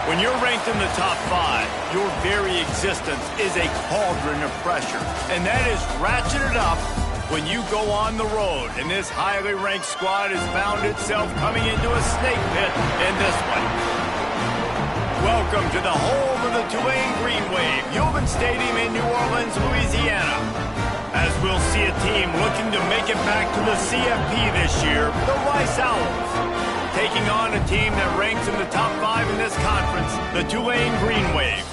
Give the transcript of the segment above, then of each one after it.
When you're ranked in the top 5, your very existence is a cauldron of pressure. And that is ratcheted up when you go on the road. And this highly ranked squad has found itself coming into a snake pit in this one. Welcome to the home of the Tulane Green Wave, Euban Stadium in New Orleans, Louisiana. As we'll see a team looking to make it back to the CFP this year, the Rice Owls. Taking on a team that ranks in the top 5 in this conference, the Tulane Green Wave.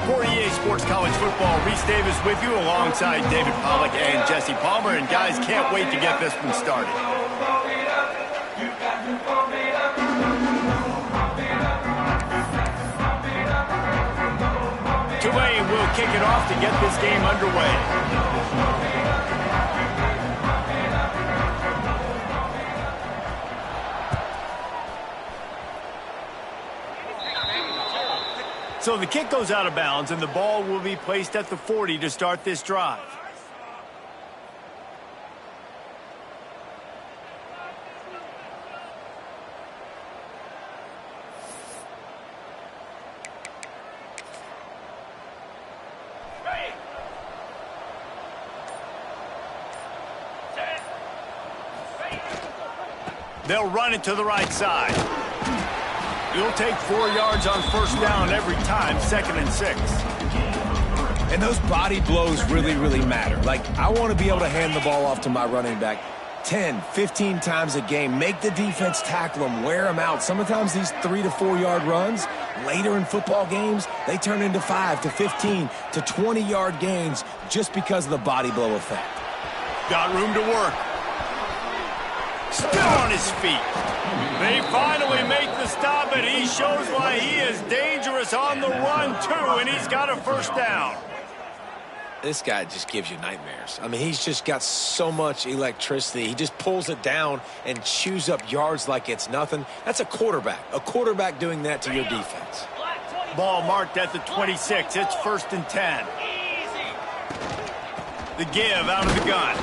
For EA Sports College Football, Reese Davis with you alongside David Pollack and Jesse Palmer. And guys, can't wait to get this one started. Tulane will kick it off to get this game underway. So the kick goes out of bounds, and the ball will be placed at the 40 to start this drive. They'll run it to the right side. You'll take 4 yards on first down every time, 2nd and 6. And those body blows really, really matter. Like, I want to be able to hand the ball off to my running back 10, 15 times a game. Make the defense tackle them, wear them out. Sometimes these 3 to 4 yard runs, later in football games, they turn into 5 to 15 to 20 yard gains just because of the body blow effect. Got room to work. Still on his feet. They finally make the stop, and he shows why he is dangerous on the run, too, and he's got a first down. This guy just gives you nightmares. I mean, he's just got so much electricity. He just pulls it down and chews up yards like it's nothing. That's a quarterback doing that to your defense. Ball marked at the 26. It's 1st and 10. The give out of the gun.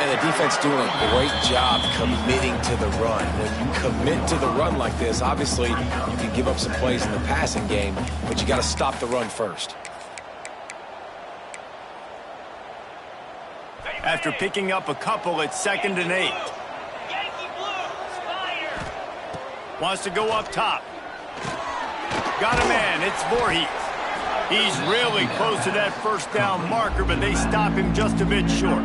And the defense doing a great job committing to the run. When you commit to the run like this, obviously you can give up some plays in the passing game, but you got to stop the run first. After picking up a couple, it's 2nd and 8. Wants to go up top. Got a man. It's Voorhees. He's really close to that first down marker, but they stop him just a bit short.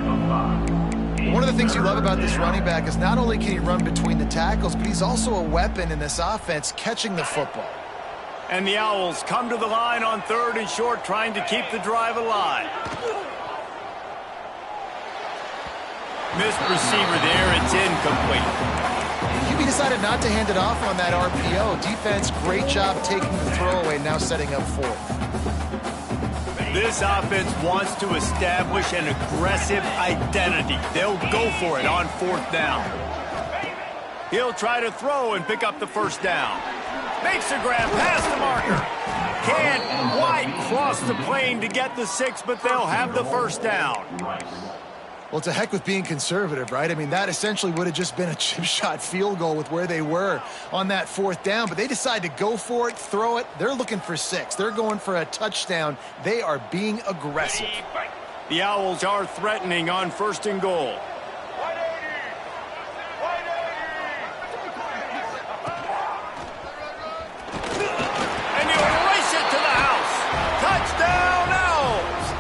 One of the things you love about this running back is not only can he run between the tackles, but he's also a weapon in this offense, catching the football. And the Owls come to the line on 3rd and short, trying to keep the drive alive. Missed receiver there. It's incomplete. QB decided not to hand it off on that RPO. Defense, great job taking the throwaway, now setting up 4th. This offense wants to establish an aggressive identity. They'll go for it on 4th down. He'll try to throw and pick up the first down. Makes the grab past the marker. Can't quite cross the plane to get the 6, but they'll have the first down. Well, to heck with being conservative, right? I mean, that essentially would have just been a chip shot field goal with where they were on that 4th down, but they decide to go for it, throw it. They're looking for 6. They're going for a touchdown. They are being aggressive. The Owls are threatening on 1st and goal. And he'll race it to the house. Touchdown, Owls!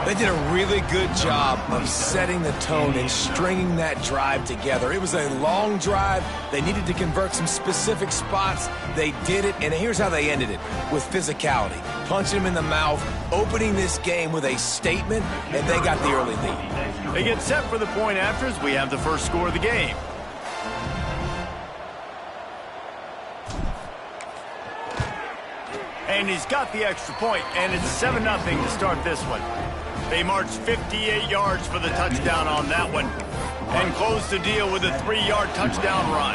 They did a really good job of setting the tone and stringing that drive together. It was a long drive. They needed to convert some specific spots. They did it, and here's how they ended it, with physicality. Punching them in the mouth, opening this game with a statement, and they got the early lead. They get set for the point afters. We have the first score of the game. And he's got the extra point, and it's 7-0 to start this one. They marched 58 yards for the touchdown on that one and closed the deal with a 3-yard touchdown run.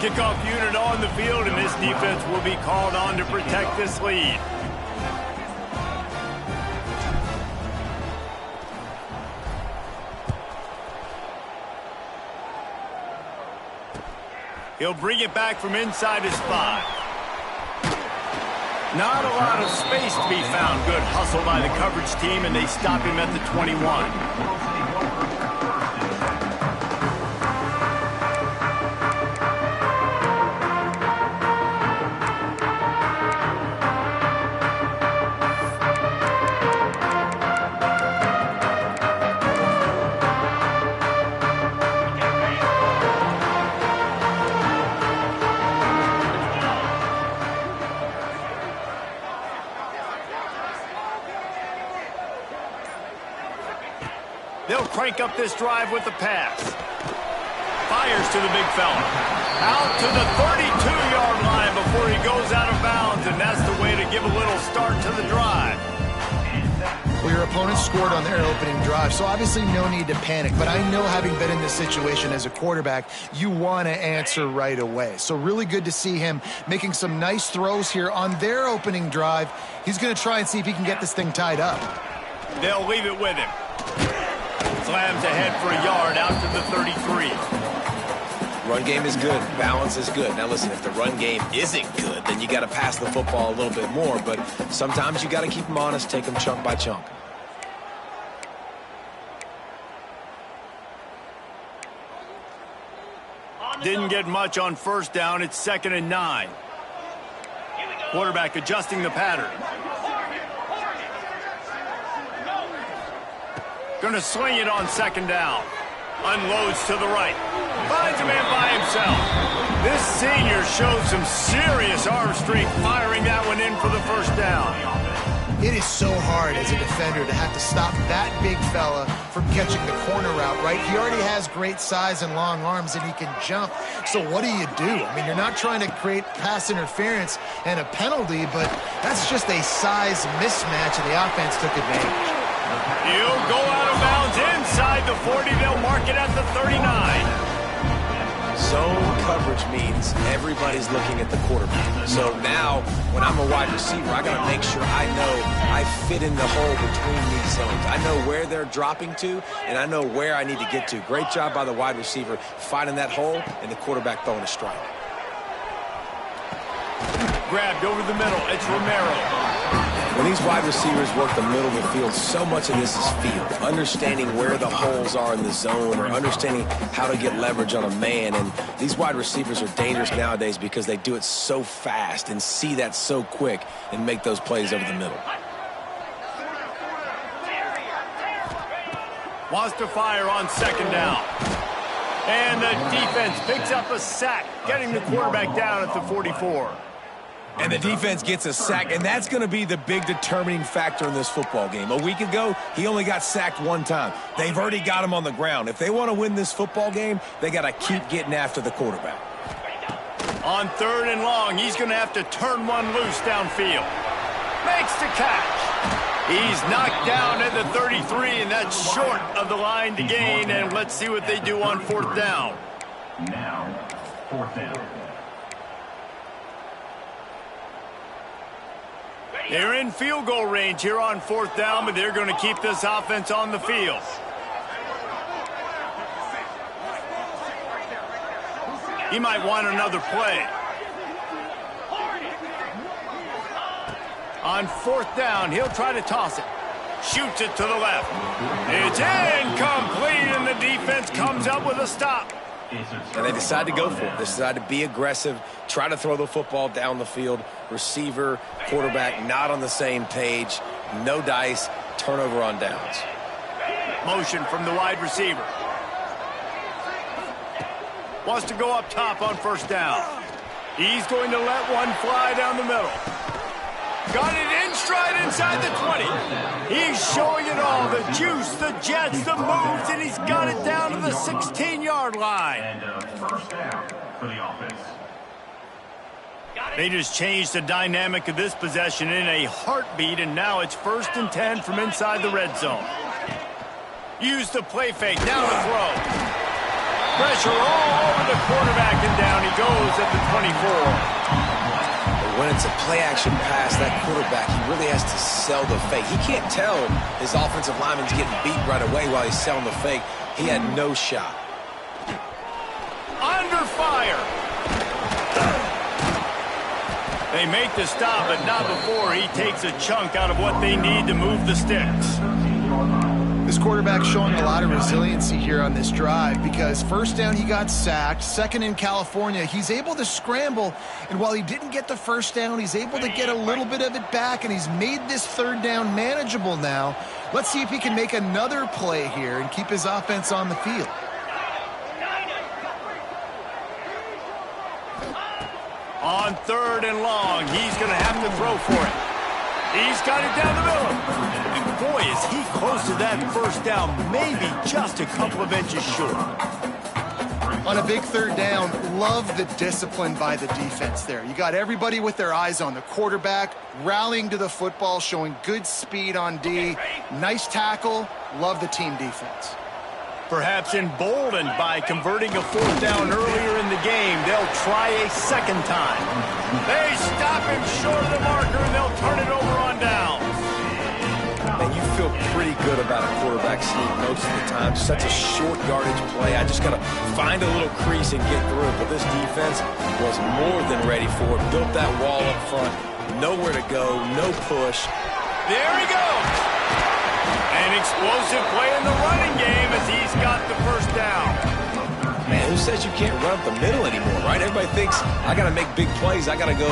Kickoff unit on the field, and this defense will be called on to protect this lead. He'll bring it back from inside his 5. Not a lot of space to be found. Good hustle by the coverage team, and they stop him at the 21. They'll crank up this drive with the pass. Fires to the big fella. Out to the 32-yard line before he goes out of bounds, and that's the way to give a little start to the drive. Well, your opponent scored on their opening drive, so obviously no need to panic. But I know, having been in this situation as a quarterback, you want to answer right away. So really good to see him making some nice throws here on their opening drive. He's going to try and see if he can get this thing tied up. They'll leave it with him. Slams ahead for a yard out to the 33. Run game is good. Balance is good. Now listen, if the run game isn't good, then you got to pass the football a little bit more. But sometimes you got to keep them honest, take them chunk by chunk. Didn't get much on first down. It's 2nd and 9. Quarterback adjusting the pattern. Going to swing it on 2nd down. Unloads to the right. Finds a man by himself. This senior shows some serious arm strength firing that one in for the first down. It is so hard as a defender to have to stop that big fella from catching the corner route, right? He already has great size and long arms, and he can jump. So what do? I mean, you're not trying to create pass interference and a penalty, but that's just a size mismatch, and the offense took advantage. He'll go out of bounds inside the 40. They'll mark it at the 39. Zone coverage means everybody's looking at the quarterback. So now, when I'm a wide receiver, I got to make sure I know I fit in the hole between these zones. I know where they're dropping to, and I know where I need to get to. Great job by the wide receiver finding that hole, and the quarterback throwing a strike. Grabbed over the middle. It's Romero. When these wide receivers work the middle of the field, so much of this is feel. Understanding where the holes are in the zone, or understanding how to get leverage on a man. And these wide receivers are dangerous nowadays because they do it so fast and see that so quick and make those plays over the middle. Wants to fire on 2nd down. And the defense picks up a sack, getting the quarterback down at the 44. And the defense gets a sack, and that's going to be the big determining factor in this football game. A week ago, he only got sacked one time. They've already got him on the ground. If they want to win this football game, they got to keep getting after the quarterback. On 3rd and long, he's going to have to turn one loose downfield. Makes the catch. He's knocked down at the 33, and that's short of the line to gain. And let's see what they do on 4th down. Now, 4th down. They're in field goal range here on 4th down, but they're going to keep this offense on the field. He might want another play. On 4th down, he'll try to toss it. Shoots it to the left. It's incomplete, and the defense comes up with a stop. And they decide to go for it. They decide to be aggressive, try to throw the football down the field. Receiver, quarterback, not on the same page. No dice, turnover on downs. Motion from the wide receiver. Wants to go up top on 1st down. He's going to let one fly down the middle. Got it in stride inside the 20. He's showing it all. The juice, the jets, the moves, and he's got it down to the 16-yard line. And 1st down for the offense. They just changed the dynamic of this possession in a heartbeat, and now it's 1st and 10 from inside the red zone. Use the play fake, now the throw. Pressure all over the quarterback, and down he goes at the 24. When it's a play-action pass, that quarterback, he really has to sell the fake. He can't tell his offensive lineman's getting beat right away while he's selling the fake. He had no shot. Under fire. They make the stop, but not before he takes a chunk out of what they need to move the sticks. This quarterback showing a lot of resiliency here on this drive because first down he got sacked, second in California, he's able to scramble, and while he didn't get the first down, he's able to get a little bit of it back, and he's made this third down manageable now. Let's see if he can make another play here and keep his offense on the field. On third and long, he's going to have to throw for it. He's got it down the middle. And boy, is he close to that first down, maybe just a couple of inches short. On a big third down, love the discipline by the defense there. You got everybody with their eyes on the quarterback, rallying to the football, showing good speed on D. Nice tackle. Love the team defense. Perhaps emboldened by converting a fourth down earlier in the game, they'll try a second time. They stop him short of the marker, and they'll turn it over on down. Man, you feel pretty good about a quarterback sneak most of the time. Such a short yardage play. I just got to find a little crease and get through it. But this defense was more than ready for it. Built that wall up front. Nowhere to go, no push. There he goes. An explosive play in the running game as he's got the first down. Man, who says you can't run up the middle anymore, right? Everybody thinks I got to make big plays. I got to go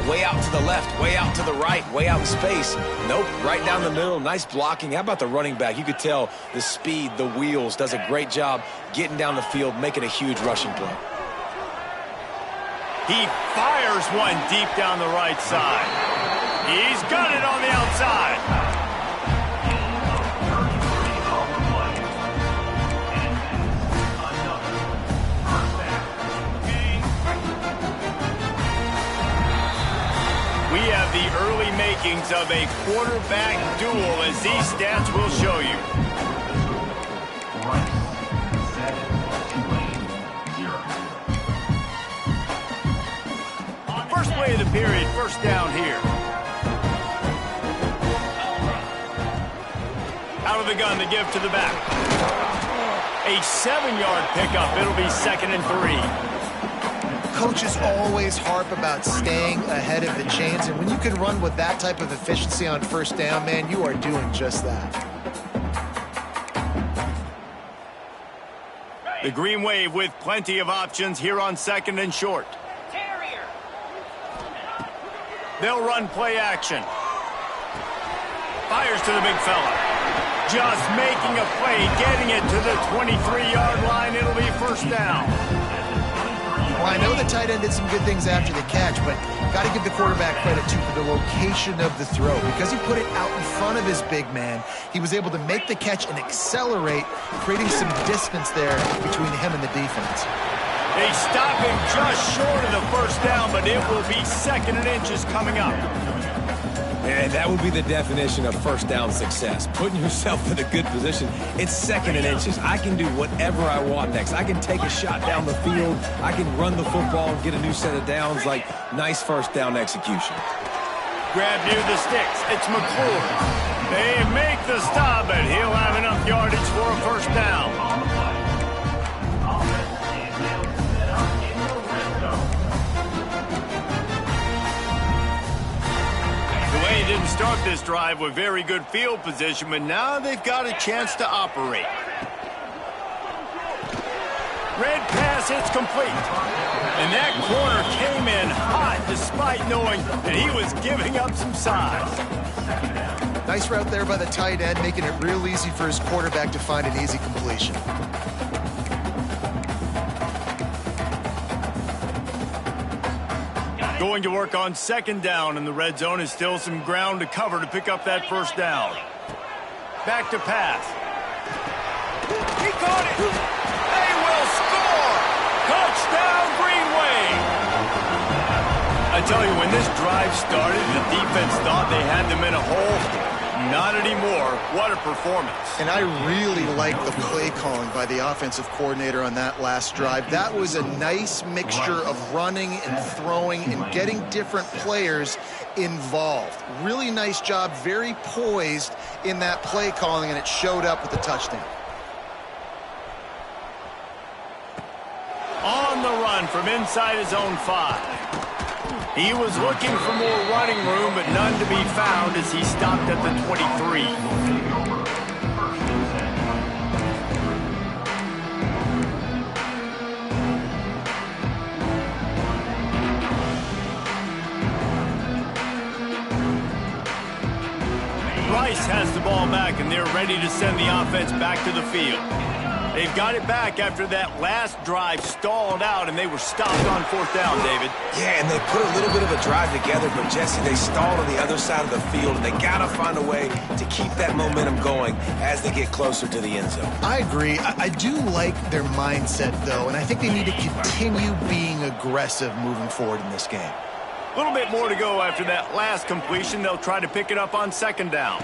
way out to the left, way out to the right, way out in space. Nope, right down the middle. Nice blocking. How about the running back? You could tell the speed, the wheels, does a great job getting down the field, making a huge rushing play. He fires one deep down the right side. He's got it on the outside. We have the early makings of a quarterback duel, as these stats will show you. First play of the period, first down here. Out of the gun to give to the back. A 7-yard pickup. It'll be 2nd and 3. Coaches always harp about staying ahead of the chains, and when you can run with that type of efficiency on first down, man, you are doing just that. The Green Wave with plenty of options here on 2nd and short. They'll run play action. Fires to the big fella. Just making a play, getting it to the 23-yard line. It'll be first down. Well, I know the tight end did some good things after the catch, but got to give the quarterback credit, too, for the location of the throw. Because he put it out in front of his big man, he was able to make the catch and accelerate, creating some distance there between him and the defense. They stop him just short of the first down, but it will be 2nd and inches coming up. And that would be the definition of first down success. Putting yourself in a good position. It's 2nd and inches. I can do whatever I want next. I can take a shot down the field. I can run the football and get a new set of downs. Like, nice first down execution. Grab near the sticks. It's McClure. They make the stop, but he'll have enough yardage for a first down. They didn't start this drive with very good field position, but now they've got a chance to operate. Red pass, it's complete. And that corner came in hot despite knowing that he was giving up some size. Nice route there by the tight end, making it real easy for his quarterback to find an easy completion. Going to work on 2nd down, and the red zone is still some ground to cover to pick up that first down. Back to pass. He caught it. They will score. Touchdown, Green Wave. I tell you, when this drive started, the defense thought they had them in a hole. Not anymore. What a performance. And I really like the play calling by the offensive coordinator on that last drive. That was a nice mixture of running and throwing and getting different players involved. Really nice job, very poised in that play calling, and it showed up with the touchdown. On the run from inside his own 5. He was looking for more running room, but none to be found as he stopped at the 23. Rice has the ball back, and they're ready to send the offense back to the field. They've got it back after that last drive stalled out, and they were stopped on 4th down, David. Yeah, and they put a little bit of a drive together, but, Jesse, they stalled on the other side of the field, and they got to find a way to keep that momentum going as they get closer to the end zone. I agree. I do like their mindset, though, and I think they need to continue being aggressive moving forward in this game. A little bit more to go after that last completion. They'll try to pick it up on 2nd down.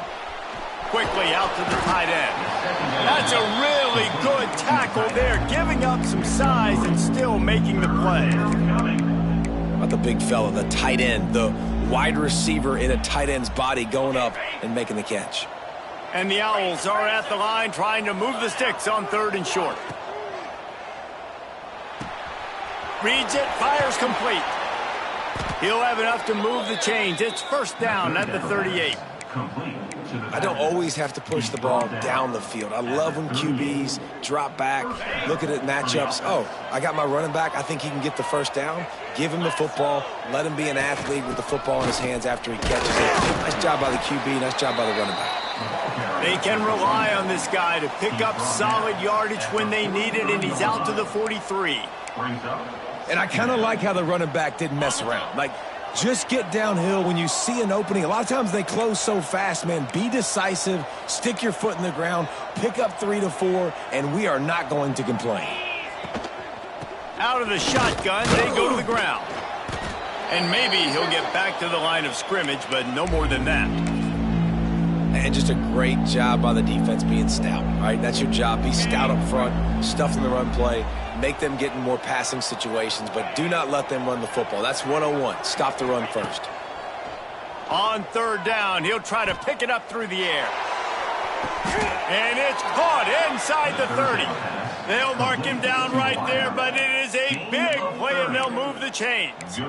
Quickly out to the tight end. That's a really good tackle there, giving up some size and still making the play. About the big fella, the tight end, the wide receiver in a tight end's body going up and making the catch. And the Owls are at the line trying to move the sticks on 3rd and short. Reads it, fires complete. He'll have enough to move the chains. It's 1st down at the 38. I don't always have to push the ball down the field. I love when QBs drop back, look at it matchups. Oh, I got my running back. I think he can get the 1st down. Give him the football. Let him be an athlete with the football in his hands after he catches it. Nice job by the QB. Nice job by the running back. They can rely on this guy to pick up solid yardage when they need it, and he's out to the 43. And I kind of like how the running back didn't mess around. Like, just get downhill when you see an opening. A lot of times they close so fast, man. Be decisive, stick your foot in the ground, pick up 3 to 4, and we are not going to complain. Out of the shotgun, they go to the ground. And maybe he'll get back to the line of scrimmage, but no more than that. And just a great job by the defense being stout. All right, that's your job. Be stout up front, stuff in the run play, make them get in more passing situations, but do not let them run the football. That's 101. Stop the run first. On 3rd down, he'll try to pick it up through the air. And it's caught inside the 30. They'll mark him down right there, but it is a big play, and they'll move the chains.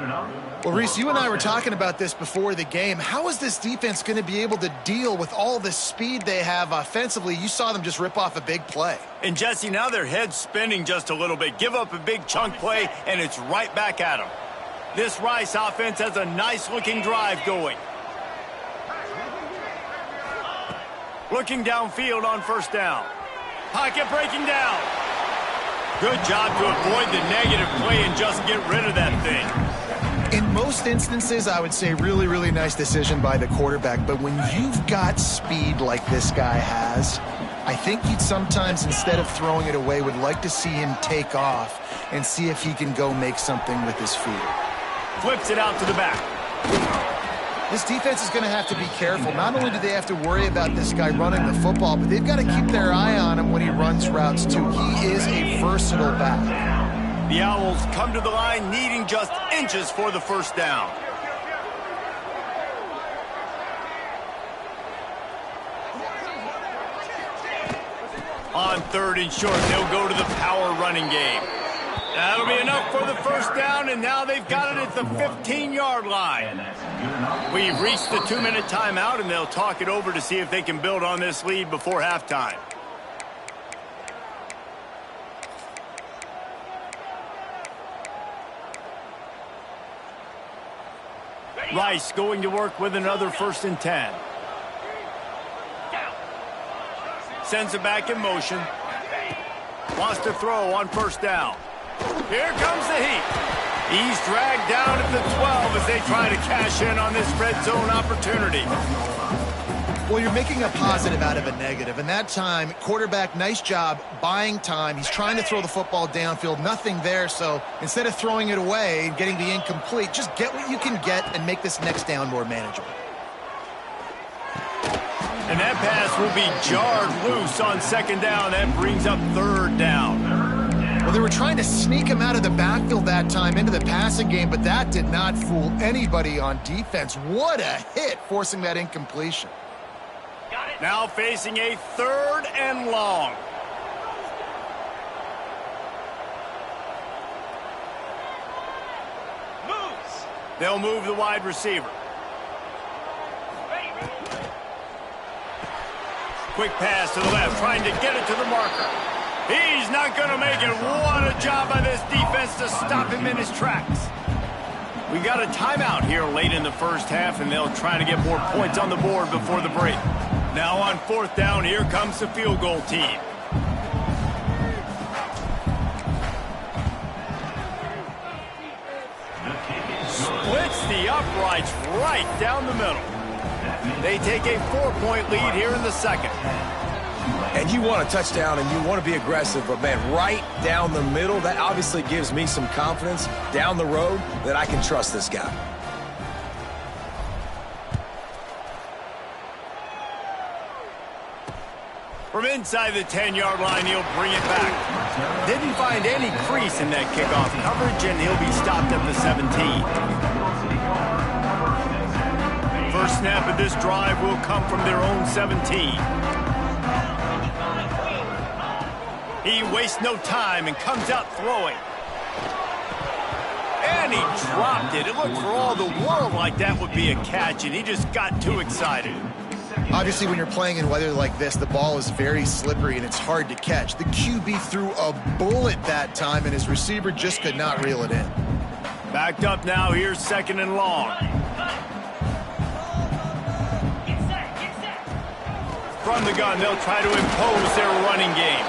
Well, Reese, you and I were talking about this before the game. How is this defense going to be able to deal with all the speed they have offensively? You saw them just rip off a big play. And, Jesse, now their head's spinning just a little bit. Give up a big chunk play, and it's right back at them. This Rice offense has a nice-looking drive going. Looking downfield on 1st down. Pocket breaking down. Good job to avoid the negative play and just get rid of that thing. In most instances, I would say really, really nice decision by the quarterback. But when you've got speed like this guy has, I think you'd sometimes, instead of throwing it away, would like to see him take off and see if he can go make something with his feet. Flips it out to the back. This defense is going to have to be careful. Not only do they have to worry about this guy running the football, but they've got to keep their eye on him when he runs routes, too. He is a versatile back. The Owls come to the line needing just inches for the 1st down. On 3rd and short, they'll go to the power running game. That'll be enough for the 1st down, and now they've got it at the 15-yard line. We've reached the 2-minute timeout, and they'll talk it over to see if they can build on this lead before halftime. Rice going to work with another 1st and 10. Sends it back in motion. Wants to throw on 1st down. Here comes the heat. He's dragged down at the 12 as they try to cash in on this red zone opportunity. Well, you're making a positive out of a negative. And that time, quarterback, nice job buying time. He's trying to throw the football downfield. Nothing there. So instead of throwing it away and getting the incomplete, just get what you can get and make this next down more manageable. And that pass will be jarred loose on 2nd down. That brings up 3rd down. Well, they were trying to sneak him out of the backfield that time into the passing game, but that did not fool anybody on defense. What a hit, forcing that incompletion. Now facing a 3rd and long. They'll move the wide receiver. Quick pass to the left, trying to get it to the marker. He's not going to make it. What a job by this defense to stop him in his tracks. We got a timeout here late in the first half, and they'll try to get more points on the board before the break. Now on fourth down, here comes the field goal team. Splits the uprights right down the middle. They take a 4-point lead here in the second. And you want a touchdown and you want to be aggressive, but man, right down the middle, that obviously gives me some confidence down the road that I can trust this guy. From inside the 10-yard line, he'll bring it back. Didn't find any crease in that kickoff coverage, and he'll be stopped at the 17. First snap of this drive will come from their own 17. He wastes no time and comes out throwing. And he dropped it. It looked for all the world like that would be a catch, and he just got too excited. Obviously, when you're playing in weather like this, the ball is very slippery and it's hard to catch. The QB threw a bullet that time, and his receiver just could not reel it in. Backed up now. Here's second and long. From the gun, they'll try to impose their running game.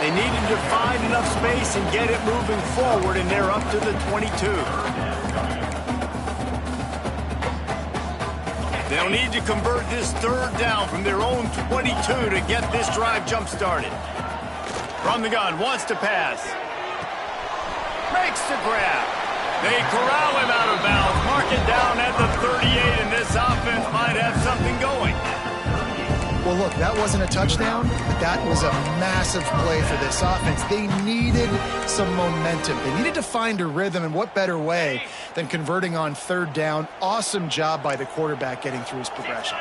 They needed to find enough space and get it moving forward, and they're up to the 22. They'll need to convert this third down from their own 22 to get this drive jump-started. From the gun, wants to pass. Makes the grab. They corral him out of bounds, mark it down at the 38, and this offense might have something going. Well, look, that wasn't a touchdown, but that was a massive play for this offense. They needed some momentum. They needed to find a rhythm, and what better way than converting on third down. Awesome job by the quarterback getting through his progression.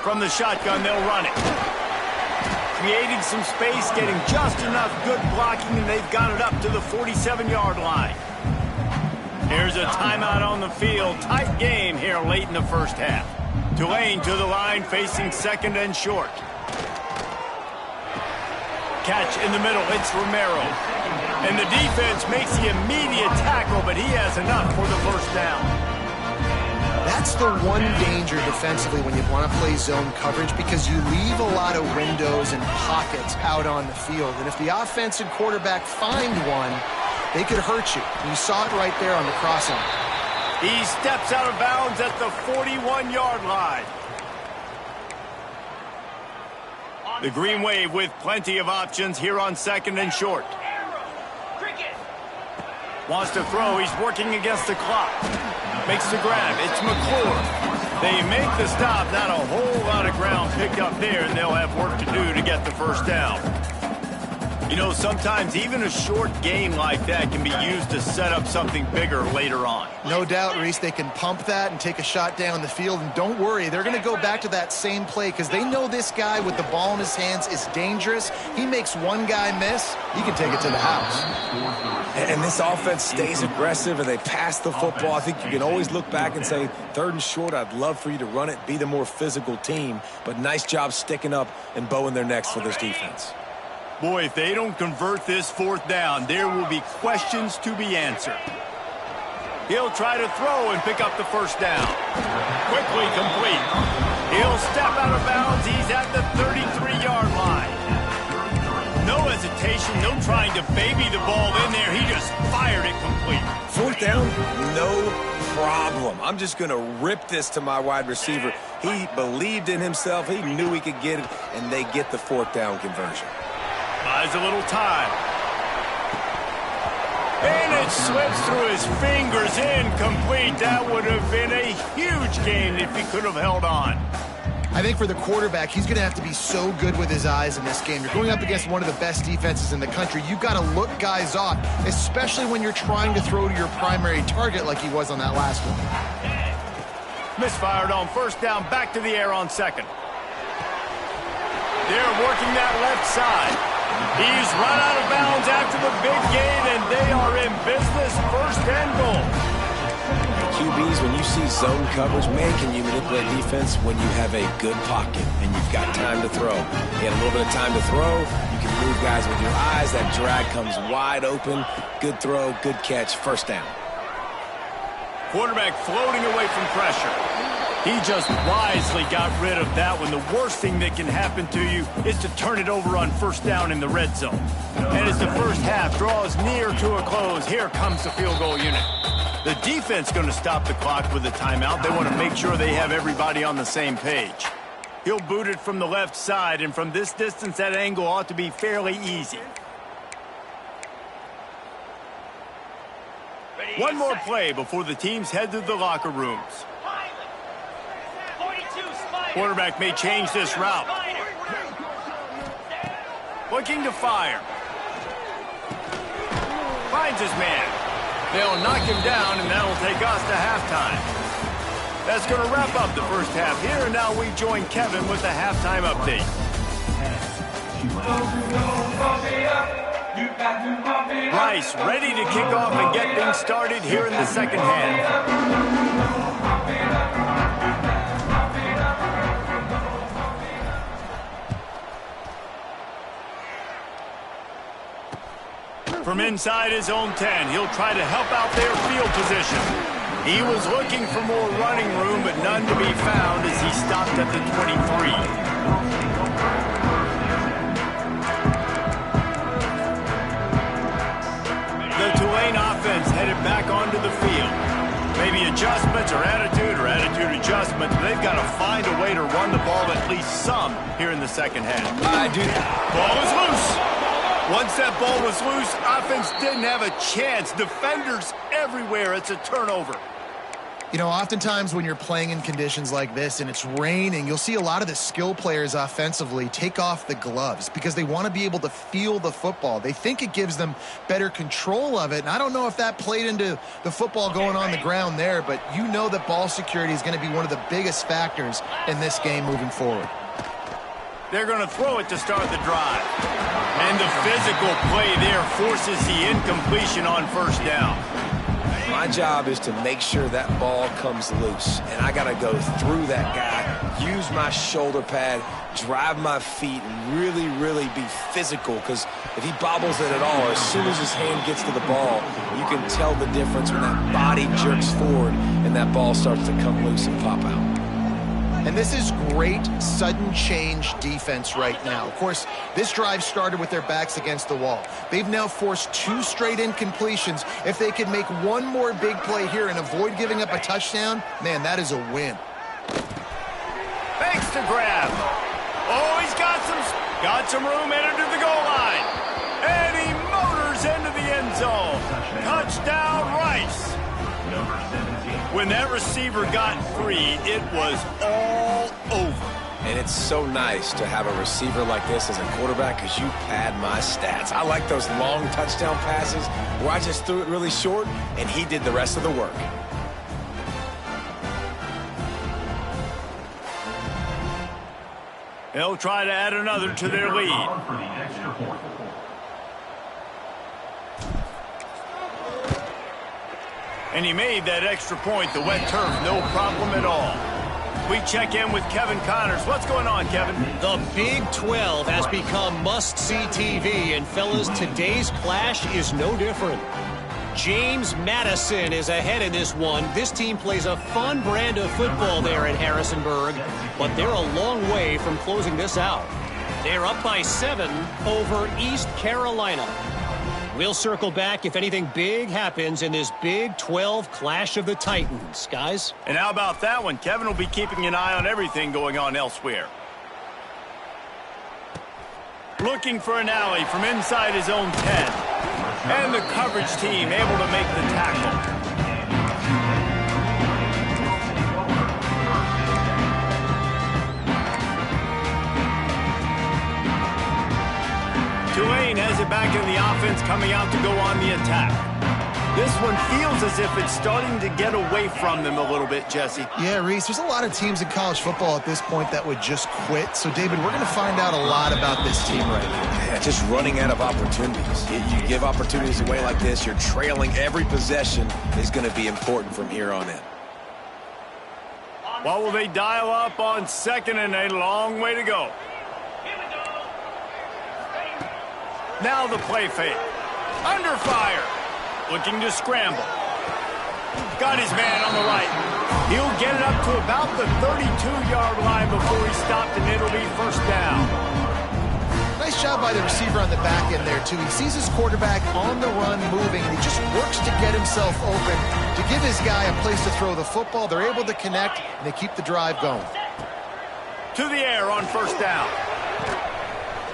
From the shotgun, they'll run it. Creating some space, getting just enough good blocking, and they've got it up to the 47-yard line. Here's a timeout on the field. Tight game here late in the first half. Tulane to the line, facing second and short. Catch in the middle, it's Romero. And the defense makes the immediate tackle, but he has enough for the first down. That's the one danger defensively when you want to play zone coverage, because you leave a lot of windows and pockets out on the field. And if the offensive quarterback find one, they could hurt you. You saw it right there on the crossing. He steps out of bounds at the 41-yard line. The Green Wave with plenty of options here on second and short. Wants to throw. He's working against the clock. Makes the grab. It's McClure. They make the stop. Not a whole lot of ground picked up there, and they'll have work to do to get the first down. You know, sometimes even a short game like that can be used to set up something bigger later on. No doubt, Reese, they can pump that and take a shot down the field. And don't worry, they're going to go back to that same play because they know this guy with the ball in his hands is dangerous. He makes one guy miss, he can take it to the house. And this offense stays aggressive and they pass the football. I think you can always look back and say, third and short, I'd love for you to run it, be the more physical team. But nice job sticking up and bowing their necks for this defense. Boy, if they don't convert this fourth down, there will be questions to be answered. He'll try to throw and pick up the first down. Quickly complete. He'll step out of bounds. He's at the 33-yard line. No hesitation, no trying to baby the ball in there. He just fired it complete. Fourth down, no problem. I'm just going to rip this to my wide receiver. He believed in himself. He knew he could get it, and they get the fourth down conversion. Buys a little time. And it slips through his fingers, incomplete. That would have been a huge gain if he could have held on. I think for the quarterback, he's going to have to be so good with his eyes in this game. You're going up against one of the best defenses in the country. You've got to look guys off, especially when you're trying to throw to your primary target like he was on that last one. Misfired on first down, back to the air on second. They're working that left side. He's run out of bounds after the big gain, and they are in business, 1st and goal. QBs, when you see zone coverage, man, can you manipulate defense when you have a good pocket and you've got time to throw. You had a little bit of time to throw. You can move guys with your eyes. That drag comes wide open. Good throw, good catch, 1st down. Quarterback floating away from pressure. He just wisely got rid of that one. The worst thing that can happen to you is to turn it over on 1st down in the red zone. And as the first half draws near to a close, here comes the field goal unit. The defense going to stop the clock with a timeout. They want to make sure they have everybody on the same page. He'll boot it from the left side, and from this distance, that angle ought to be fairly easy. One more play before the teams head to the locker rooms. Quarterback may change this route. Looking to fire. Finds his man. They'll knock him down, and that'll take us to halftime. That's going to wrap up the first half here, and now we join Kevin with the halftime update. Rice ready to kick off and get things started here in the second half. From inside his own 10, he'll try to help out their field position. He was looking for more running room, but none to be found as he stopped at the 23. The Tulane offense headed back onto the field. Maybe adjustments or attitude adjustments. They've got to find a way to run the ball at least some here in the second half. Ball is loose. Once that ball was loose, offense didn't have a chance. Defenders everywhere. It's a turnover. You know, oftentimes when you're playing in conditions like this and it's raining, you'll see a lot of the skill players offensively take off the gloves because they want to be able to feel the football. They think it gives them better control of it. And I don't know if that played into the football going on the ground there, but you know that ball security is going to be one of the biggest factors in this game moving forward. They're going to throw it to start the drive. And the physical play there forces the incompletion on 1st down. My job is to make sure that ball comes loose. And I got to go through that guy, use my shoulder pad, drive my feet, and really, really be physical. Because if he bobbles it at all, as soon as his hand gets to the ball, you can tell the difference when that body jerks forward and that ball starts to come loose and pop out. And this is great sudden change defense right now. Of course, this drive started with their backs against the wall. They've now forced 2 straight incompletions. If they could make one more big play here and avoid giving up a touchdown, man, that is a win. Thanks to grab. Oh, he's got some room entered to the goal line. And he motors into the end zone. Touchdown, Rice. When that receiver got free, it was all over. And it's so nice to have a receiver like this as a quarterback because you pad my stats. I like those long touchdown passes where I just threw it really short and he did the rest of the work. They'll try to add another to their lead. And he made that extra point, the wet turf, no problem at all. We check in with Kevin Connors. What's going on, Kevin? The Big 12 has become must-see TV, and fellas, today's clash is no different. James Madison is ahead in this one. This team plays a fun brand of football there in Harrisonburg, but they're a long way from closing this out. They're up by 7 over East Carolina. We'll circle back if anything big happens in this Big 12 Clash of the Titans, guys. And how about that one? Kevin will be keeping an eye on everything going on elsewhere. Looking for an alley from inside his own 10. And the coverage team able to make the tackle. Tulane has it back in the offense, coming out to go on the attack. This one feels as if it's starting to get away from them a little bit, Jesse. Yeah, Reese, there's a lot of teams in college football at this point that would just quit. So, David, we're going to find out a lot about this team right now. Yeah, just running out of opportunities. You give opportunities away like this, you're trailing. Every possession is going to be important from here on in. What will they dial up on 2nd and a long way to go? Now the play fake. Under fire. Looking to scramble. Got his man on the right. He'll get it up to about the 32-yard line before he stopped, and it'll be first down. Nice job by the receiver on the back end there, too. He sees his quarterback on the run moving, and he just works to get himself open to give his guy a place to throw the football. They're able to connect, and they keep the drive going. To the air on first down.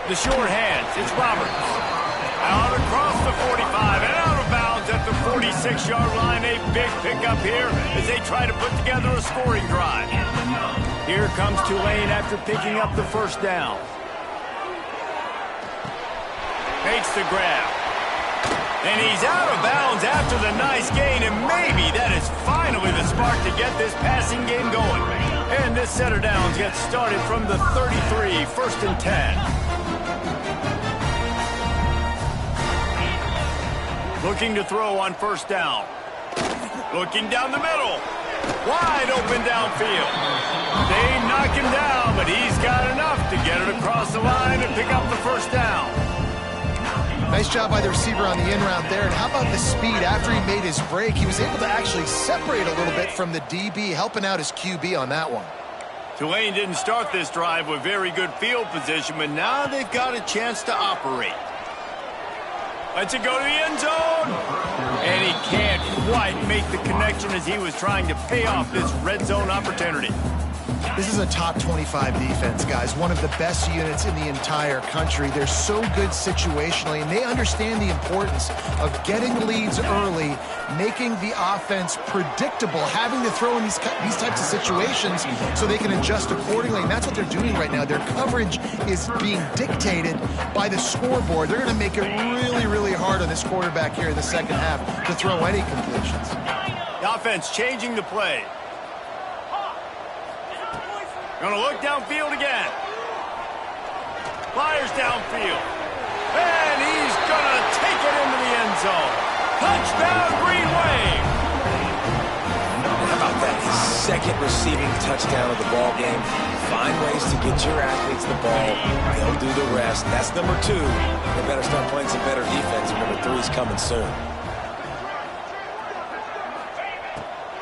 The short hands. It's Roberts. Out across the 45 and out of bounds at the 46-yard line. A big pickup here as they try to put together a scoring drive. Here comes Tulane after picking up the first down. Makes the grab. And he's out of bounds after the nice gain, and maybe that is finally the spark to get this passing game going. And this set of downs gets started from the 33, 1st and 10. Looking to throw on first down. Looking down the middle. Wide open downfield. They knock him down, but he's got enough to get it across the line and pick up the first down. Nice job by the receiver on the in route there. And how about the speed? After he made his break, he was able to actually separate a little bit from the DB, helping out his QB on that one. Tulane didn't start this drive with very good field position, but now they've got a chance to operate. Lets it go to the end zone. And he can't quite make the connection as he was trying to pay off this red zone opportunity. This is a top 25 defense, guys. One of the best units in the entire country. They're so good situationally, and they understand the importance of getting leads early, making the offense predictable, having to throw in these types of situations so they can adjust accordingly. And that's what they're doing right now. Their coverage is being dictated by the scoreboard. They're going to make it really, really hard on this quarterback here in the second half to throw any completions. The offense changing the play. Gonna look downfield again. Flyers downfield. And he's gonna take it into the end zone. Touchdown, Green Wave. How about that? His second receiving touchdown of the ball game. Find ways to get your athletes the ball. They'll do the rest. That's number 2. They better start playing some better defense, and number 3 is coming soon.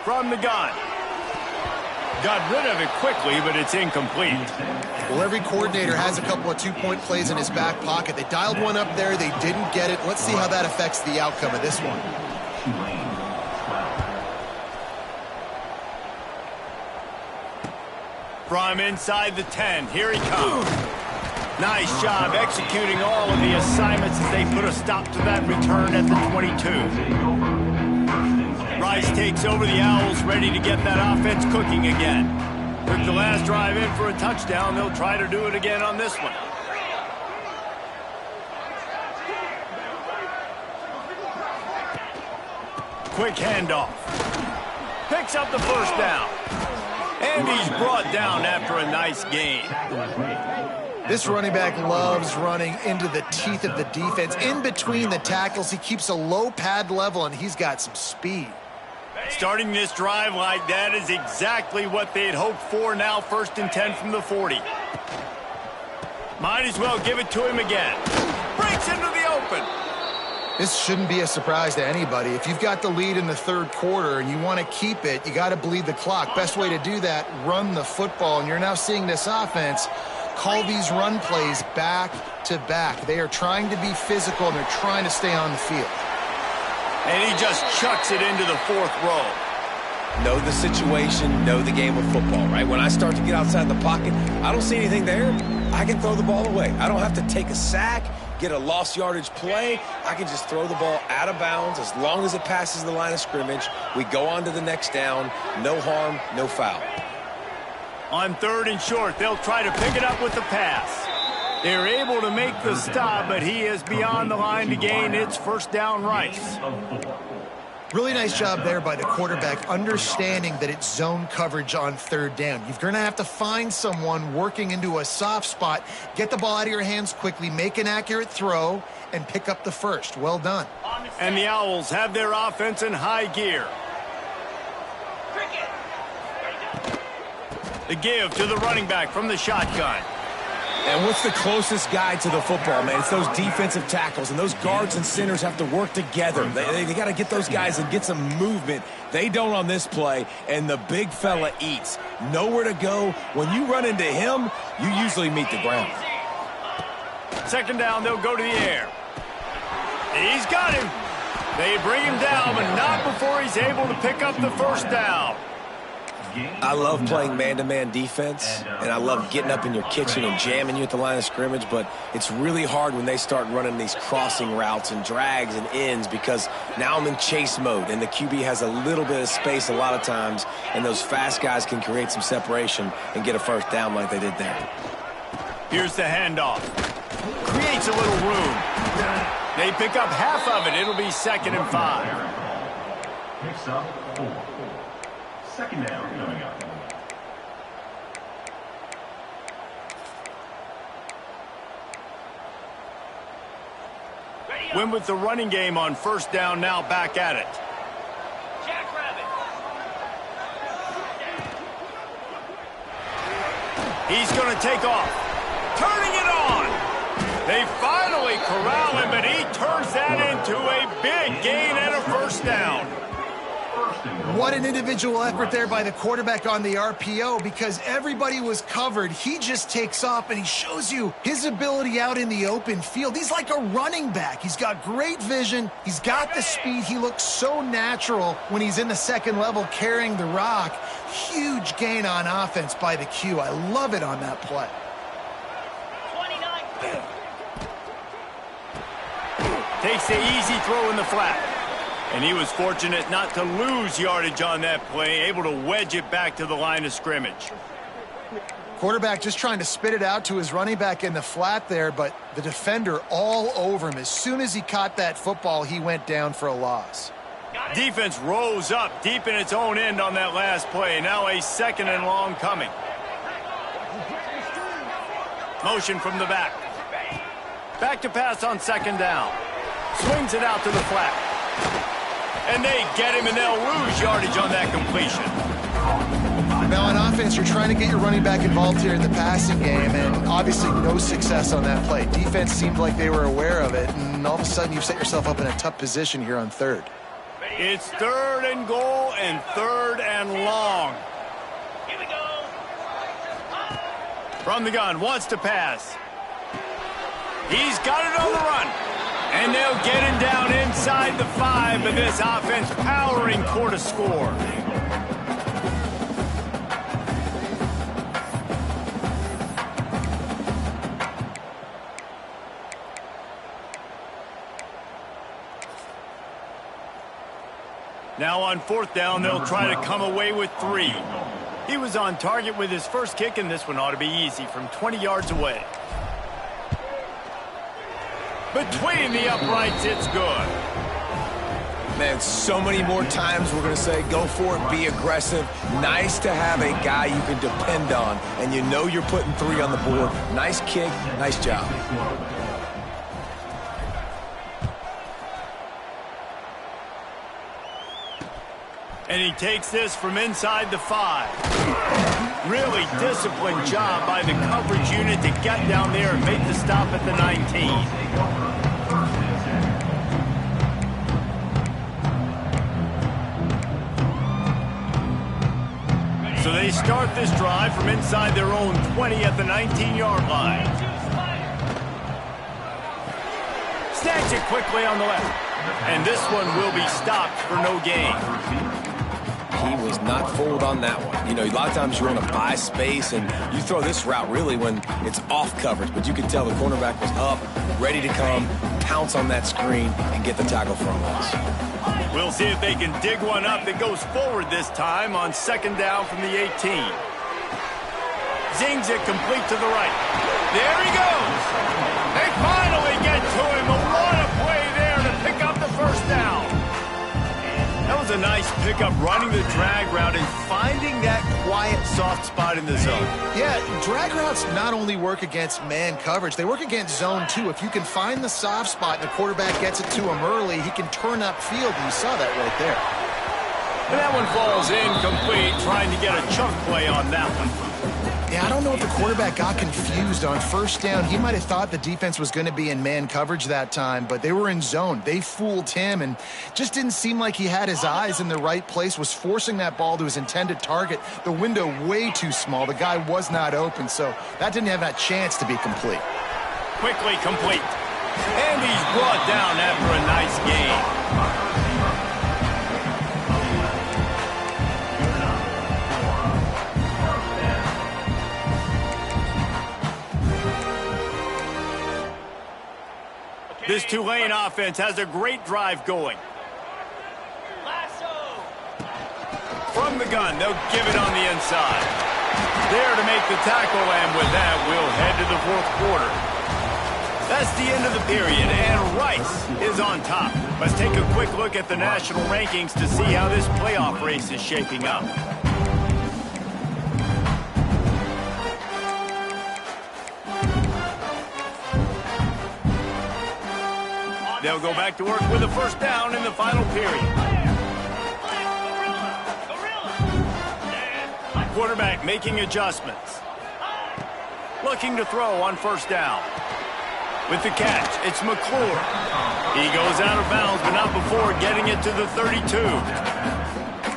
From the gun. Got rid of it quickly, but it's incomplete. Well, every coordinator has a couple of two-point plays in his back pocket. They dialed one up there. They didn't get it. Let's see how that affects the outcome of this one. From inside the 10, here he comes. Nice job executing all of the assignments as they put a stop to that return at the 22. Rice takes over the Owls, ready to get that offense cooking again. Took the last drive in for a touchdown. They'll try to do it again on this one. Quick handoff. Picks up the first down. And he's brought down after a nice gain. This running back loves running into the teeth of the defense. In between the tackles, he keeps a low pad level, and he's got some speed. Starting this drive like that is exactly what they had hoped for. Now 1st and 10 from the 40. Might as well give it to him again. Breaks into the open. This shouldn't be a surprise to anybody. If you've got the lead in the 3rd quarter and you want to keep it, you got to bleed the clock. Best way to do that, run the football. And you're now seeing this offense call these run plays back to back. They are trying to be physical, and they're trying to stay on the field. And he just chucks it into the 4th row. Know the situation, know the game of football, right? When I start to get outside the pocket, I don't see anything there. I can throw the ball away. I don't have to take a sack, get a lost yardage play. I can just throw the ball out of bounds as long as it passes the line of scrimmage. We go on to the next down. No harm, no foul. On 3rd and short, they'll try to pick it up with the pass. They're able to make the stop, but he is beyond the line to gain. It's first down, Rice. Really nice job there by the quarterback, understanding that it's zone coverage on third down. You're going to have to find someone working into a soft spot, get the ball out of your hands quickly, make an accurate throw, and pick up the first. Well done. And the Owls have their offense in high gear. The give to the running back from the shotgun. And what's the closest guy to the football, man? It's those defensive tackles, and those guards and centers have to work together. They got to get those guys and get some movement. They don't on this play, and the big fella eats. Nowhere to go. When you run into him, you usually meet the ground. Second down, they'll go to the air. He's got him. They bring him down, but not before he's able to pick up the first down. I love playing man-to-man defense, and I love getting up in your kitchen and jamming you at the line of scrimmage, but it's really hard when they start running these crossing routes and drags and ends because now I'm in chase mode, and the QB has a little bit of space a lot of times, and those fast guys can create some separation and get a first down like they did there. Here's the handoff. Creates a little room. They pick up half of it. It'll be 2nd and 5. Picks up 4. Second down coming up. Win with the running game on first down, now back at it. He's going to take off. Turning it on. They finally corral him, but he turns that into a big gain and a first down. What an individual effort there by the quarterback on the RPO, because everybody was covered. He just takes off, and he shows you his ability out in the open field. He's like a running back. He's got great vision. He's got the speed. He looks so natural when he's in the second level carrying the rock. Huge gain on offense by the Q. I love it on that play. 29. Takes the easy throw in the flat. And he was fortunate not to lose yardage on that play, able to wedge it back to the line of scrimmage. Quarterback just trying to spit it out to his running back in the flat there, but the defender all over him. As soon as he caught that football, he went down for a loss. Defense rose up deep in its own end on that last play. Now a 2nd and long coming. Motion from the back. Back to pass on 2nd down. Swings it out to the flat. And they get him, and they'll lose yardage on that completion. Now, on offense, you're trying to get your running back involved here in the passing game, and obviously no success on that play. Defense seemed like they were aware of it, and all of a sudden you've set yourself up in a tough position here on third. It's 3rd and goal and 3rd and long. Here we go. From the gun, wants to pass. He's got it on the run. And they'll get him down inside the 5, but this offense powering for to score. Now on 4th down, they'll try to come away with 3. He was on target with his first kick, and this one ought to be easy from 20 yards away. Between the uprights, it's good. Man, so many more times we're going to say, go for it, be aggressive. Nice to have a guy you can depend on, and you know you're putting 3 on the board. Nice kick, nice job. And he takes this from inside the 5. Really disciplined job by the coverage unit to get down there and make the stop at the 19. So they start this drive from inside their own 20 at the 19-yard line. Snatch it quickly on the left. And this one will be stopped for no gain. He was not fooled on that one. You know, a lot of times you want to buy space, and you throw this route really when it's off coverage. But you could tell the cornerback was up, ready to come, pounce on that screen, and get the tackle for a loss. We'll see if they can dig one up that goes forward this time on 2nd down from the 18. Zings it complete to the right. There he goes. They finally get to him. What a play there to pick up the first down. was a nice pickup, running the drag route and finding that quiet, soft spot in the zone. Yeah, drag routes not only work against man coverage, they work against zone too. If you can find the soft spot and the quarterback gets it to him early, he can turn upfield, and you saw that right there. And that one falls incomplete, trying to get a chunk play on that one. Yeah, I don't know if the quarterback got confused on first down. He might have thought the defense was going to be in man coverage that time, but they were in zone. They fooled him and just didn't seem like he had his eyes in the right place, was forcing that ball to his intended target. The window way too small. The guy was not open, so that didn't have that chance to be complete. Quickly complete. And he's brought down after a nice game. This Tulane offense has a great drive going. From the gun, they'll give it on the inside. There to make the tackle, and with that, we'll head to the fourth quarter. That's the end of the period, and Rice is on top. Let's take a quick look at the national rankings to see how this playoff race is shaping up. They'll go back to work with a first down in the final period. Quarterback making adjustments. Looking to throw on first down. With the catch, it's McClure. He goes out of bounds, but not before getting it to the 32.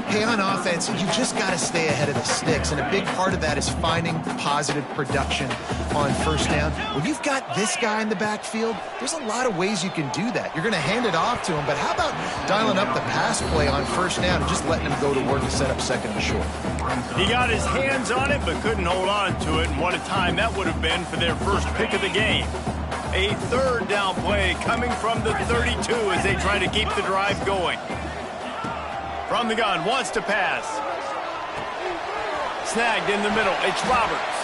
Hey, on offense, you just got to stay ahead of the sticks, and a big part of that is finding positive production on first down. When you've got this guy in the backfield, there's a lot of ways you can do that. You're going to hand it off to him, but how about dialing up the pass play on first down and just letting him go to work to set up second and short? He got his hands on it, but couldn't hold on to it, and what a time that would have been for their first pick of the game. A third down play coming from the 32 as they try to keep the drive going. From the gun, wants to pass. Snagged in the middle, it's Roberts.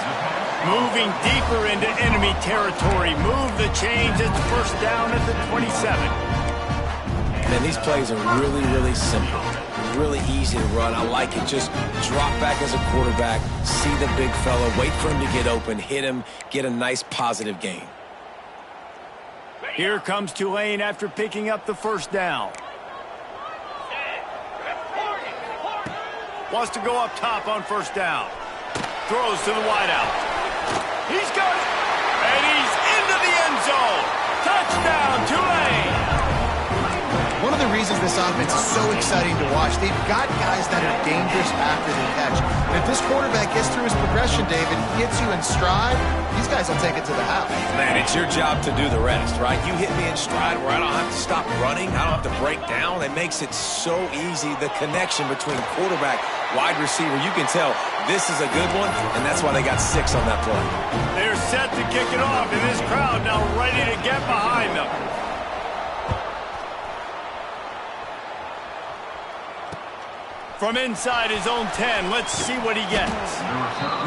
Moving deeper into enemy territory. Move the chains, it's first down at the 27. Man, these plays are really, really simple. Really easy to run. I like it. Just drop back as a quarterback, see the big fella, wait for him to get open, hit him, get a nice positive gain. Here comes Tulane after picking up the first down. Wants to go up top on first down. Throws to the wideout. He's got it. And he's into the end zone. Touchdown, Tulane. One of the reasons this offense is so exciting to watch, they've got guys that are dangerous after the catch. And if this quarterback gets through his progression, David, gets you in stride, these guys will take it to the house. Man, it's your job to do the rest, right? You hit me in stride where I don't have to stop running. I don't have to break down. It makes it so easy. The connection between quarterback, wide receiver, you can tell this is a good one, and that's why they got 6 on that play. They're set to kick it off, and this crowd now ready to get behind them. From inside his own 10, let's see what he gets.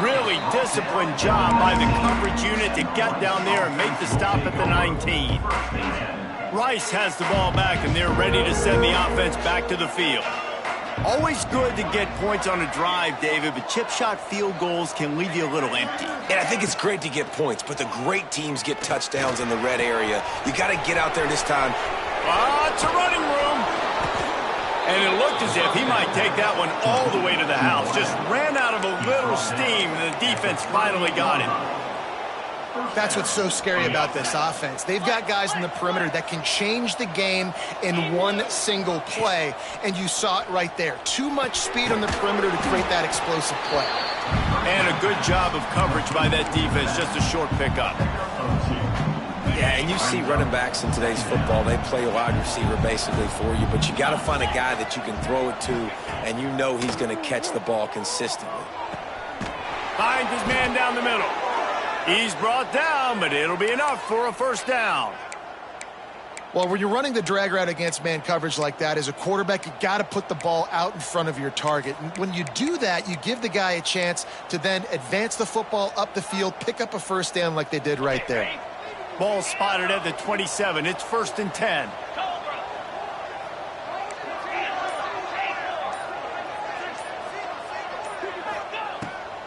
Really disciplined job by the coverage unit to get down there and make the stop at the 19. Rice has the ball back, and they're ready to send the offense back to the field. Always good to get points on a drive, David, but chip shot field goals can leave you a little empty. And I think it's great to get points, but the great teams get touchdowns in the red area. You got to get out there this time. Lots of running room. And it looked as if he might take that one all the way to the house. Just ran out of a little steam, and the defense finally got him. That's what's so scary about this offense. They've got guys in the perimeter that can change the game in one single play, and you saw it right there. Too much speed on the perimeter to create that explosive play. And a good job of coverage by that defense, just a short pickup. Yeah, and you see running backs in today's football, they play a wide receiver basically for you, but you got to find a guy that you can throw it to, and you know he's going to catch the ball consistently. Finds his man down the middle. He's brought down, but it'll be enough for a first down. Well, when you're running the drag route against man coverage like that, as a quarterback, you got to put the ball out in front of your target. And when you do that, you give the guy a chance to then advance the football up the field, pick up a first down like they did right there. Ball spotted at the 27. It's 1st and 10.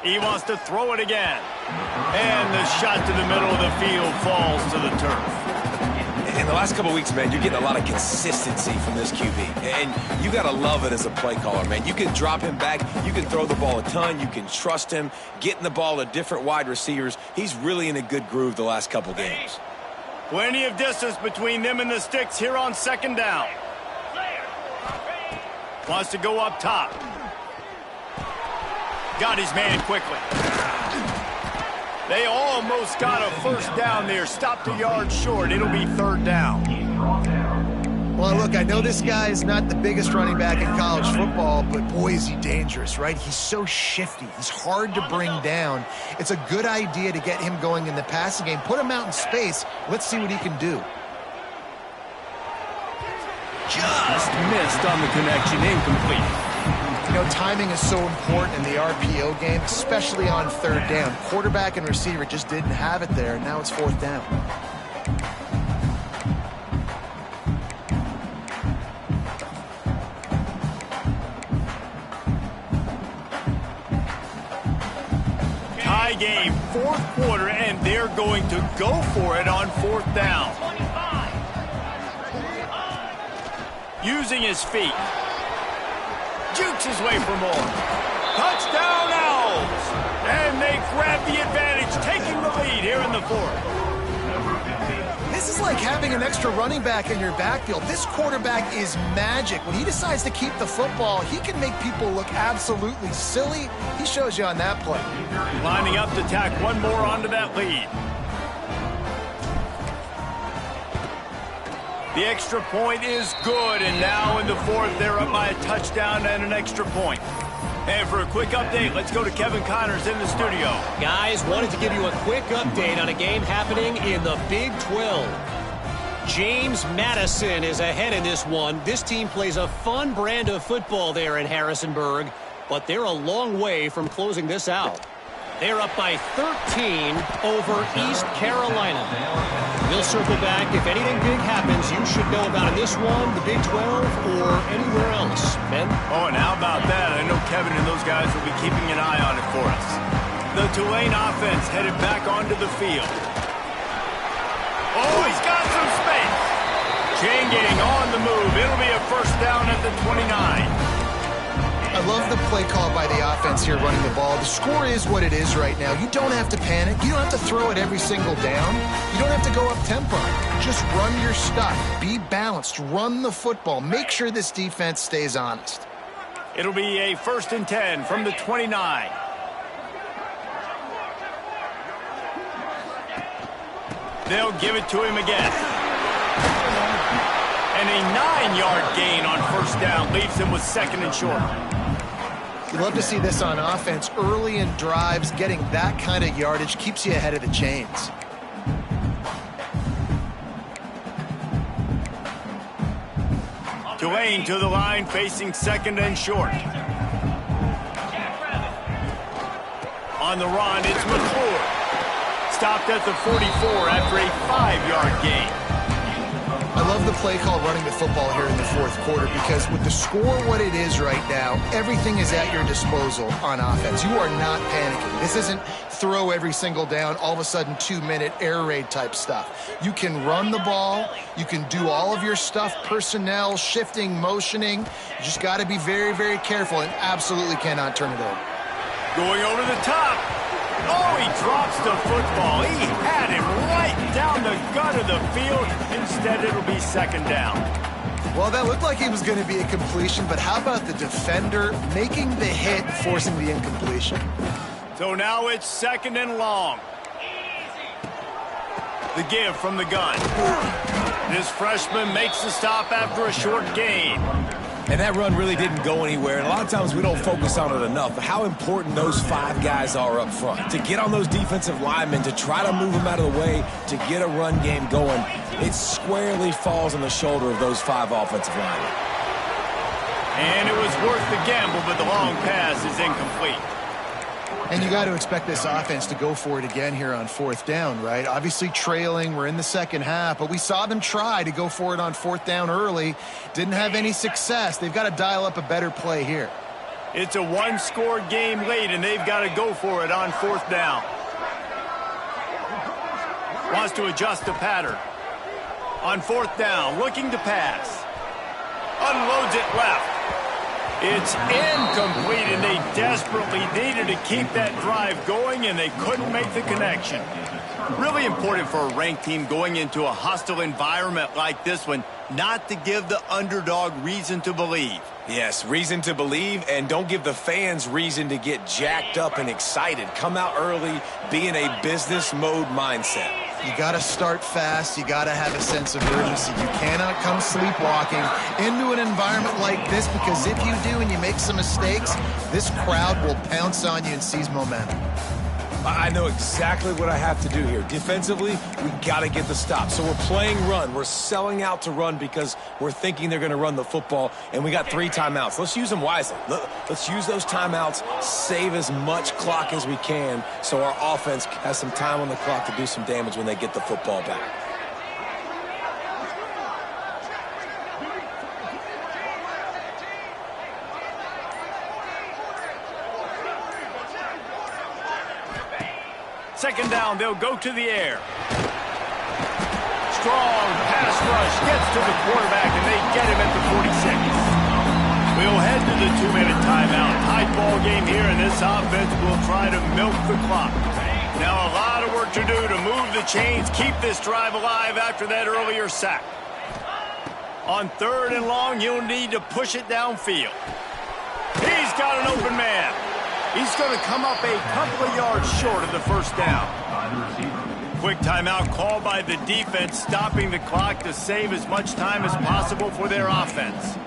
He wants to throw it again. And the shot to the middle of the field falls to the turf. In the last couple weeks, man, you're getting a lot of consistency from this QB. And you got to love it as a play caller, man. You can drop him back. You can throw the ball a ton. You can trust him. Getting the ball to different wide receivers. He's really in a good groove the last couple games. Plenty of distance between them and the sticks here on second down. Wants to go up top. Got his man quickly. They almost got a first down there. Stopped a yard short. It'll be third down. Well, look, I know this guy is not the biggest running back in college football, but boy, is he dangerous, right? He's so shifty. He's hard to bring down. It's a good idea to get him going in the passing game. Put him out in space. Let's see what he can do. Just missed on the connection. Incomplete. You know, timing is so important in the RPO game, especially on third down. Quarterback and receiver just didn't have it there, and now it's fourth down. Tie game, fourth quarter, and they're going to go for it on fourth down. Using his feet. Jukes his way for more. Touchdown Owls! And they grab the advantage, taking the lead here in the fourth. This is like having an extra running back in your backfield. This quarterback is magic. When he decides to keep the football, he can make people look absolutely silly. He shows you on that play. Lining up to tack one more onto that lead. The extra point is good, and now in the fourth, they're up by a touchdown and an extra point. And for a quick update, let's go to Kevin Connors in the studio. Guys, wanted to give you a quick update on a game happening in the Big 12. James Madison is ahead in this one. This team plays a fun brand of football there in Harrisonburg, but they're a long way from closing this out. They're up by 13 over East Carolina. We'll circle back. If anything big happens, you should know about in this one, the Big 12, or anywhere else. Ben? Oh, and how about that? I know Kevin and those guys will be keeping an eye on it for us. The Tulane offense headed back onto the field. Oh, he's got some space. Chain gang on the move. It'll be a first down at the 29. I love the play call by the offense here running the ball. The score is what it is right now. You don't have to panic. You don't have to throw it every single down. You don't have to go up tempo. Just run your stuff. Be balanced. Run the football. Make sure this defense stays honest. It'll be a 1st and 10 from the 29. They'll give it to him again. And a 9-yard gain on first down leaves him with 2nd and short. You love to see this on offense. Early in drives, getting that kind of yardage keeps you ahead of the chains. Tulane to the line, facing 2nd and short. On the run, it's McClure. Stopped at the 44 after a 5-yard gain. I love the play call running the football here in the fourth quarter because with the score what it is right now, everything is at your disposal on offense. You are not panicking. This isn't throw every single down, all of a sudden 2-minute air raid type stuff. You can run the ball. You can do all of your stuff, personnel, shifting, motioning. You just got to be very, very careful and absolutely cannot turn it over. Going over the top. Oh, he drops the football. He had him right down the gut of the field. Instead, it'll be 2nd down. Well, that looked like he was going to be a completion, but how about the defender making the hit and forcing the incompletion? So now it's 2nd and long. The give from the gun. This freshman makes the stop after a short gain. And that run really didn't go anywhere. And a lot of times we don't focus on it enough. But how important those 5 guys are up front. To get on those defensive linemen, to try to move them out of the way, to get a run game going, it squarely falls on the shoulder of those 5 offensive linemen. And it was worth the gamble, but the long pass is incomplete. And you got to expect this offense to go for it again here on 4th down, right? Obviously trailing, we're in the second half, but we saw them try to go for it on 4th down early. Didn't have any success. They've got to dial up a better play here. It's a one-score game late, and they've got to go for it on 4th down. Wants to adjust the pattern. On 4th down, looking to pass. Unloads it left. It's incomplete, and they desperately needed to keep that drive going, and they couldn't make the connection. Really important for a ranked team going into a hostile environment like this one, not to give the underdog reason to believe. Yes, reason to believe, and don't give the fans reason to get jacked up and excited. Come out early, be in a business mode mindset. You got to start fast. You got to have a sense of urgency. You cannot come sleepwalking into an environment like this, because if you do and you make some mistakes, this crowd will pounce on you and seize momentum. I know exactly what I have to do here. Defensively, we got to get the stop. So we're playing run. We're selling out to run because we're thinking they're going to run the football, and we got 3 timeouts. Let's use them wisely. Let's use those timeouts, save as much clock as we can so our offense has some time on the clock to do some damage when they get the football back. Second down, they'll go to the air. Strong pass rush gets to the quarterback, and they get him at the 46. We'll head to the 2-minute timeout. Tight ball game here, and this offense will try to milk the clock. Now a lot of work to do to move the chains, keep this drive alive after that earlier sack. On 3rd and long, you'll need to push it downfield. He's got an open man. He's going to come up a couple of yards short of the 1st down. Quick timeout called by the defense, stopping the clock to save as much time as possible for their offense.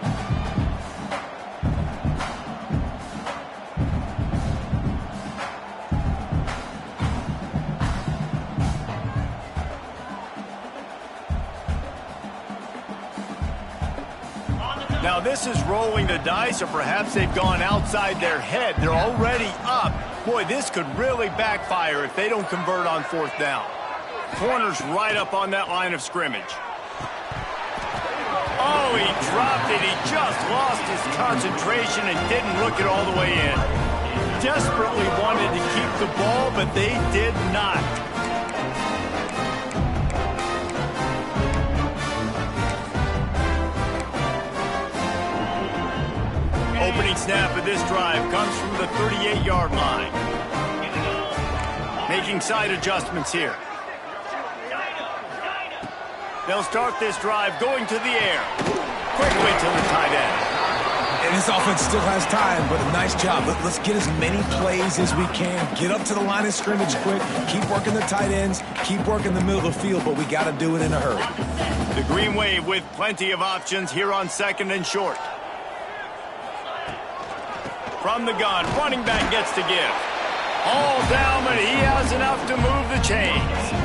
Now this is rolling the dice, or perhaps they've gone outside their head. They're already up. Boy, this could really backfire if they don't convert on 4th down. Corner's right up on that line of scrimmage. Oh, he dropped it. He just lost his concentration and didn't look it all the way in. Desperately wanted to keep the ball, but they did not. Opening snap of this drive comes from the 38-yard line. Making side adjustments here. They'll start this drive going to the air. Quickly to the tight end. And this offense still has time, but a nice job. Let's get as many plays as we can. Get up to the line of scrimmage quick. Keep working the tight ends. Keep working the middle of the field, but we got to do it in a hurry. The Green Wave with plenty of options here on 2nd and short. From the gun, running back gets to give. All down, but he has enough to move the chains.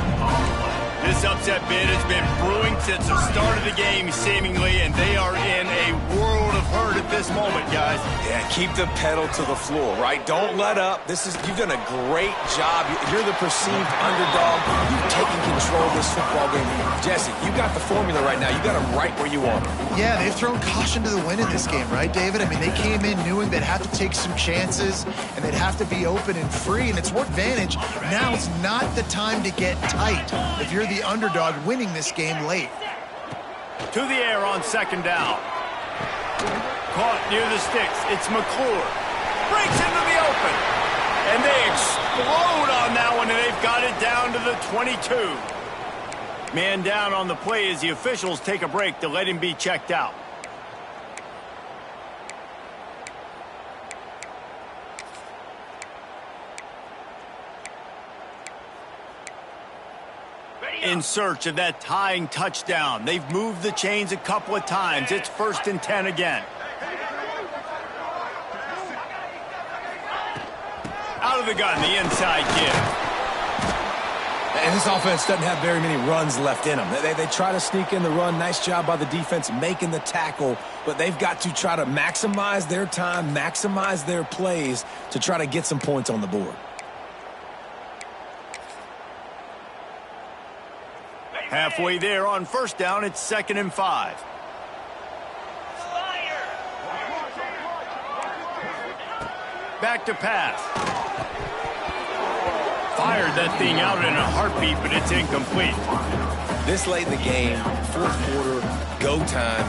This upset bid has been brewing since the start of the game, seemingly, and they are in a world of hurt at this moment, guys. Yeah, keep the pedal to the floor, right? Don't let up. You've done a great job. You're the perceived underdog. You've taken control of this football game. Jesse, you got the formula right now. You got them right where you want them. Yeah, they've thrown caution to the wind in this game, right, David? I mean, they came in knowing they'd have to take some chances, and they'd have to be open and free, and it's worth advantage. Now it's not the time to get tight if you're the underdog winning this game late. To the air on 2nd down. Caught near the sticks. It's McClure. Breaks into the open. And they explode on that one, and they've got it down to the 22. Man down on the play as the officials take a break to let him be checked out. In search of that tying touchdown. They've moved the chains a couple of times. It's 1st and 10 again. Out of the gun, the inside give. And this offense doesn't have very many runs left in them. They try to sneak in the run. Nice job by the defense making the tackle, but they've got to try to maximize their time, maximize their plays to try to get some points on the board. Halfway there on 1st down, it's 2nd and 5. back to pass. Fired that thing out in a heartbeat, but it's incomplete. This late in the game, fourth quarter, go time,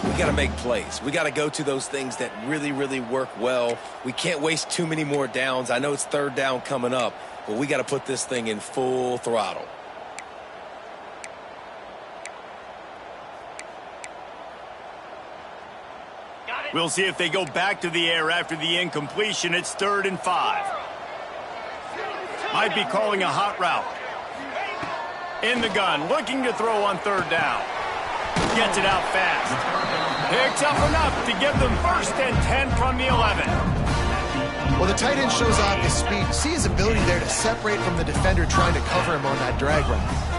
we got to make plays. We got to go to those things that really, really work well. We can't waste too many more downs. I know it's third down coming up, but we got to put this thing in full throttle. We'll see if they go back to the air after the incompletion. It's 3rd and 5. Might be calling a hot route. In the gun, looking to throw on 3rd down. Gets it out fast. Picks up enough to give them 1st and 10 from the 11. Well, the tight end shows off his speed. See his ability there to separate from the defender trying to cover him on that drag route.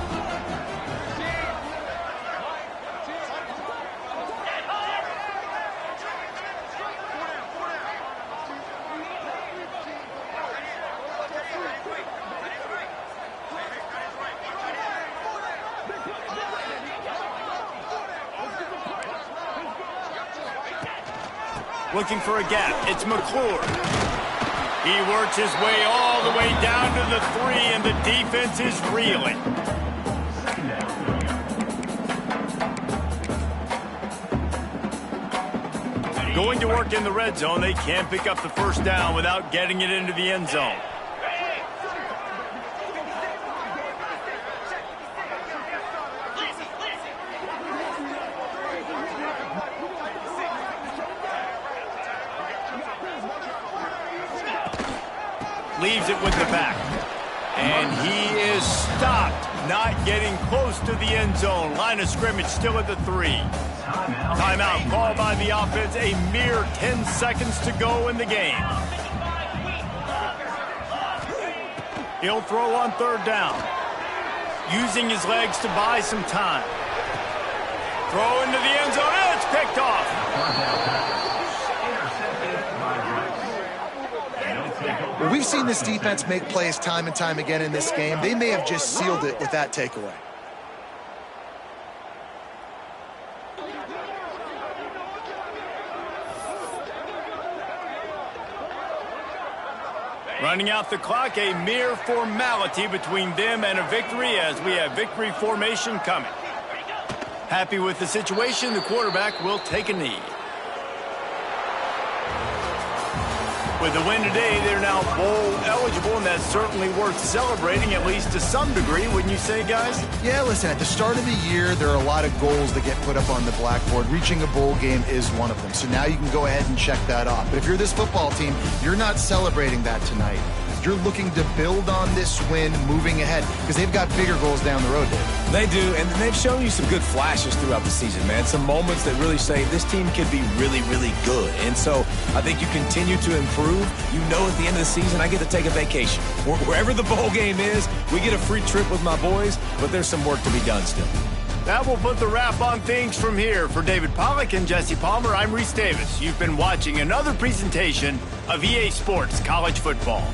Looking for a gap. It's McClure. He works his way all the way down to the 3, and the defense is reeling. Going to work in the red zone. They can't pick up the 1st down without getting it into the end zone. Leaves it with the back. And he is stopped, not getting close to the end zone. Line of scrimmage still at the 3. Timeout called by the offense. A mere 10 seconds to go in the game. He'll throw on 3rd down. Using his legs to buy some time. Throw into the end zone. And it's picked off. Well, we've seen this defense make plays time and time again in this game. They may have just sealed it with that takeaway. Running out the clock, a mere formality between them and a victory as we have victory formation coming. Happy with the situation, the quarterback will take a knee. With the win today, they're now bowl eligible, and that's certainly worth celebrating, at least to some degree, wouldn't you say, guys? Yeah, listen, at the start of the year, there are a lot of goals that get put up on the blackboard. Reaching a bowl game is one of them. So now you can go ahead and check that off. But if you're this football team, you're not celebrating that tonight. You're looking to build on this win moving ahead because they've got bigger goals down the road, David. They do, and they've shown you some good flashes throughout the season, man. Some moments that really say this team could be really, really good. And so I think you continue to improve. You know at the end of the season, I get to take a vacation. Wherever the bowl game is, we get a free trip with my boys, but there's some work to be done still. That will put the wrap on things from here. For David Pollack and Jesse Palmer, I'm Reese Davis. You've been watching another presentation of EA Sports College Football.